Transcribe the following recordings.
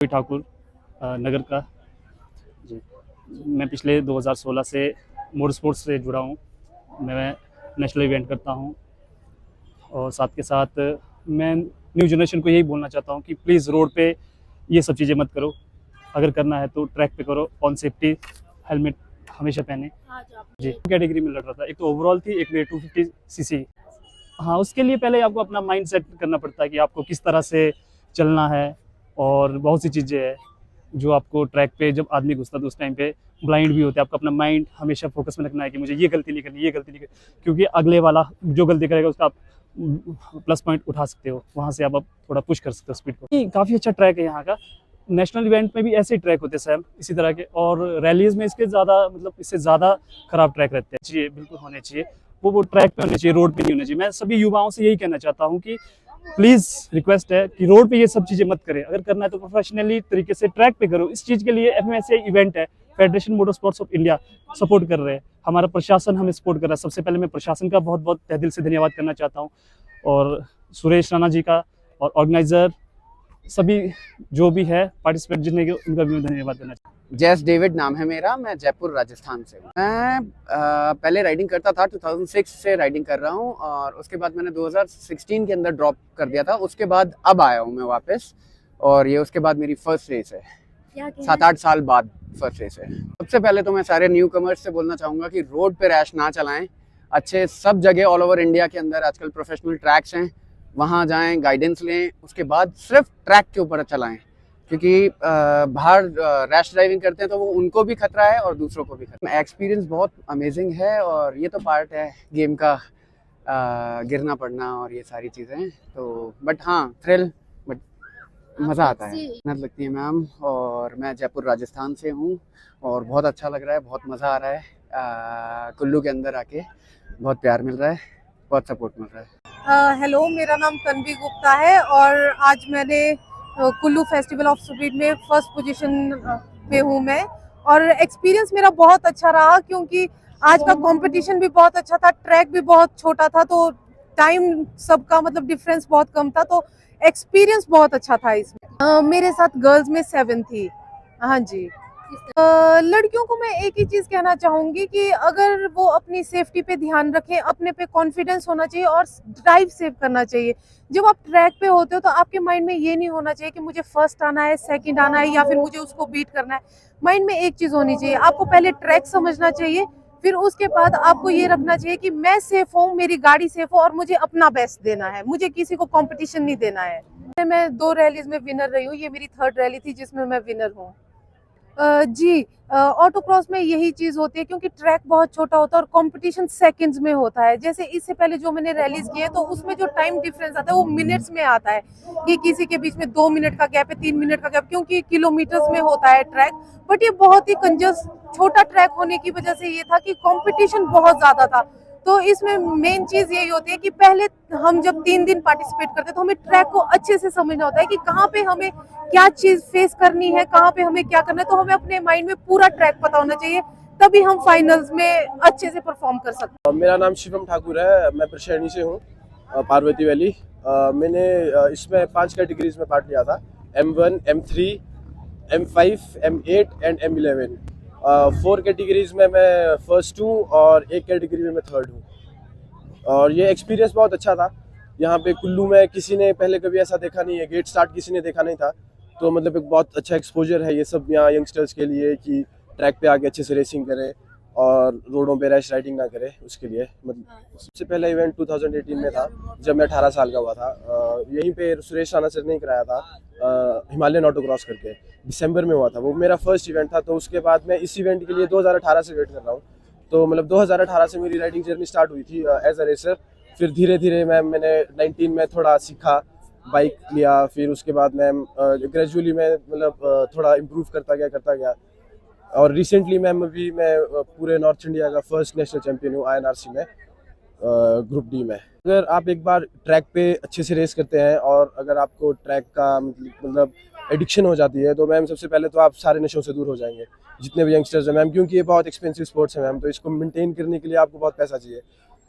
ठाकुर नगर का जी। मैं पिछले 2016 से मोटर स्पोर्ट्स से जुड़ा हूँ। मैं नेशनल इवेंट करता हूँ और साथ के साथ मैं न्यू जनरेशन को यही बोलना चाहता हूँ कि प्लीज़ रोड पे ये सब चीज़ें मत करो। अगर करना है तो ट्रैक पे करो, ऑन सेफ्टी, हेलमेट हमेशा पहने। जी, कैटेगरी में लड़ रहा था। एक तो ओवरऑल थी, एक मेरी 250 सीसी। हाँ, उसके लिए पहले आपको अपना माइंड सेट करना पड़ता है कि आपको किस तरह से चलना है और बहुत सी चीज़ें हैं जो आपको ट्रैक पे जब आदमी घुसता है तो उस टाइम पे ब्लाइंड भी होते हैं। आपको अपना माइंड हमेशा फोकस में रखना है कि मुझे ये गलती नहीं करनी, ये गलती नहीं करनी, क्योंकि अगले वाला जो गलती करेगा उसका आप प्लस पॉइंट उठा सकते हो, वहाँ से आप थोड़ा पुश कर सकते हो स्पीड को। काफ़ी अच्छा ट्रैक है यहाँ का। नेशनल इवेंट में भी ऐसे ही ट्रैक होते हैं सेम इसी तरह के, और रैलीज में इसके ज़्यादा मतलब इससे ज़्यादा खराब ट्रैक रहते हैं। चाहिए, बिल्कुल होने चाहिए वो ट्रैक पे होने चाहिए, रोड पे नहीं होने चाहिए। मैं सभी युवाओं से यही कहना चाहता हूँ कि प्लीज़ रिक्वेस्ट है कि रोड पे ये सब चीज़ें मत करें। अगर करना है तो प्रोफेशनली तरीके से ट्रैक पे करो। इस चीज़ के लिए FMSA इवेंट है, federation motor sports of India support कर रहे हैं, हमारा प्रशासन हमें सपोर्ट कर रहा है। सबसे पहले मैं प्रशासन का बहुत बहुत तहे दिल से धन्यवाद करना चाहता हूँ, और सुरेश राणा जी का और ऑर्गेनाइज़र सभी जो भी है पार्टिसिपेट जितने के, उनका भी मैं धन्यवाद करना चाहता हूँ। जैस डेविड नाम है मेरा, मैं जयपुर राजस्थान से हूँ। मैं पहले राइडिंग करता था, 2006 से राइडिंग कर रहा हूँ, और उसके बाद मैंने 2016 के अंदर ड्रॉप कर दिया था। उसके बाद अब आया हूँ मैं वापस, और ये उसके बाद मेरी फर्स्ट रेस है। 7-8 साल बाद फर्स्ट रेस है। सबसे पहले तो मैं सारे न्यू कमर्स से बोलना चाहूँगा कि रोड पे रैश ना चलाएं। अच्छे सब जगह ऑल ओवर इंडिया के अंदर आजकल प्रोफेशनल ट्रैक्स हैं, वहाँ जाएं, गाइडेंस लें, उसके बाद सिर्फ ट्रैक के ऊपर चलाएं, क्योंकि बाहर रैश ड्राइविंग करते हैं तो वो उनको भी खतरा है और दूसरों को भी खतरा है। एक्सपीरियंस बहुत अमेजिंग है, और ये तो पार्ट है गेम का, गिरना पड़ना और ये सारी चीज़ें तो, बट हाँ थ्रिल, बट मज़ा आता है, मेहनत लगती है मैम। और मैं जयपुर राजस्थान से हूँ, और बहुत अच्छा लग रहा है, बहुत मज़ा आ रहा है। कुल्लू के अंदर आके बहुत प्यार मिल रहा है, बहुत सपोर्ट मिल रहा है। हेलो, मेरा नाम तन्वी गुप्ता है, और आज मैंने कुल्लू फेस्टिवल ऑफ स्पीड में फर्स्ट पोजीशन पे हूँ मैं, और एक्सपीरियंस मेरा बहुत अच्छा रहा, क्योंकि आज का कंपटीशन भी बहुत अच्छा था, ट्रैक भी बहुत छोटा था, तो टाइम सबका मतलब डिफरेंस बहुत कम था, तो एक्सपीरियंस बहुत अच्छा था इसमें। मेरे साथ गर्ल्स में 7 थी। हाँ जी। लड़कियों को मैं एक ही चीज कहना चाहूंगी कि अगर वो अपनी सेफ्टी पे ध्यान रखें, अपने पे कॉन्फिडेंस होना चाहिए और ड्राइव सेव करना चाहिए। जब आप ट्रैक पे होते हो तो आपके माइंड में ये नहीं होना चाहिए कि मुझे फर्स्ट आना है, सेकंड आना है, या फिर मुझे उसको बीट करना है। माइंड में एक चीज होनी चाहिए, आपको पहले ट्रैक समझना चाहिए, फिर उसके बाद आपको ये रखना चाहिए कि मैं सेफ हूँ, मेरी गाड़ी सेफ हो, और मुझे अपना बेस्ट देना है, मुझे किसी को कॉम्पिटिशन नहीं देना है। मैं 2 रैलीज में विनर रही हूँ, ये मेरी 3rd रैली थी जिसमें मैं विनर हूँ। जी, ऑटो क्रॉस में यही चीज होती है, क्योंकि ट्रैक बहुत छोटा होता है और कंपटीशन सेकंड्स में होता है। जैसे इससे पहले जो मैंने रैलीज की है तो उसमें जो टाइम डिफरेंस आता है वो मिनट्स में आता है, कि किसी के बीच में 2 मिनट का गैप है, 3 मिनट का गैप, क्योंकि किलोमीटर्स में होता है ट्रैक। बट ये बहुत ही कंजस्ट छोटा ट्रैक होने की वजह से ये था कि कंपटीशन बहुत ज्यादा था। तो इसमें मेन चीज यही होती है कि पहले हम जब 3 दिन पार्टिसिपेट करते हैं तो हमें ट्रैक को अच्छे से समझना होता है कि कहाँ पे हमें क्या चीज फेस करनी है, कहाँ पे हमें क्या करना है। तो हमें अपने माइंड में पूरा ट्रैक पता होना चाहिए, तभी हम फाइनल्स में अच्छे से परफॉर्म कर सकते हैं। मेरा नाम शिवम ठाकुर है, मैं प्रशैनी से हूँ, पार्वती वैली। मैंने इसमें 5 कैटेगरीज में पार्ट लिया था, M1, M3, M5, M8 and M11। 4 categories में मैं फर्स्ट हूँ और 1 कैटेगरी में मैं थर्ड हूँ, और ये एक्सपीरियंस बहुत अच्छा था। यहाँ पे कुल्लू में किसी ने पहले कभी ऐसा देखा नहीं है, गेट स्टार्ट किसी ने देखा नहीं था, तो मतलब एक बहुत अच्छा एक्सपोजर है ये सब यहाँ यंगस्टर्स के लिए कि ट्रैक पे आके अच्छे से रेसिंग करें और रोडों पे रैश राइडिंग ना करें। उसके लिए मतलब सबसे पहला इवेंट 2018 में था, जब मैं 18 साल का हुआ था। यहीं पे सुरेश राणा सर ने कराया था, हिमालयन ऑटो क्रॉस करके, दिसंबर में हुआ था। वो मेरा फर्स्ट इवेंट था, तो उसके बाद मैं इस इवेंट के लिए 2018 से वेट कर रहा हूँ। तो मतलब 2018 से मेरी राइडिंग जर्नी स्टार्ट हुई थी एज अ रेसर। फिर धीरे धीरे मैंने 19 में थोड़ा सीखा, बाइक लिया, फिर उसके बाद मैं ग्रेजुअली मैं मतलब थोड़ा इम्प्रूव करता गया, और रिसेंटली मैं पूरे नॉर्थ इंडिया का फर्स्ट नेशनल चैंपियन हूँ INRC में, ग्रुप डी में। अगर आप एक बार ट्रैक पे अच्छे से रेस करते हैं और अगर आपको ट्रैक का मतलब एडिक्शन हो जाती है, तो मैम सबसे पहले तो आप सारे नशों से दूर हो जाएंगे, जितने भी यंगस्टर्स हैं मैम, क्योंकि ये बहुत एक्सपेंसिव स्पोर्ट्स है मैम, तो इसको मेंटेन करने के लिए आपको बहुत पैसा चाहिए।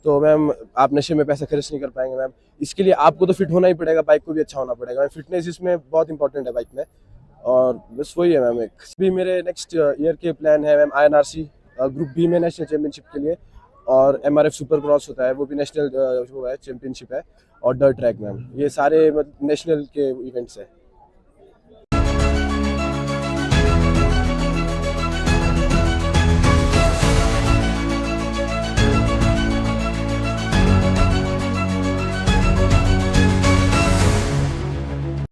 तो मैम आप नशे में पैसा खर्च नहीं कर पाएंगे मैम, इसके लिए आपको तो फिट होना ही पड़ेगा, बाइक को भी अच्छा होना पड़ेगा। फिटनेस इसमें बहुत इंपॉर्टेंट है बाइक में। और बस वही है मैम। एक भी मेरे नेक्स्ट ईयर के प्लान है मैम, INRC ग्रुप बी में नेशनल चैम्पियनशिप के लिए, और MRF सुपर क्रॉस होता है वो भी नेशनल वो है चैम्पियनशिप है, और डर्ट ट्रैक मैम। ये सारे नेशनल के इवेंट्स है।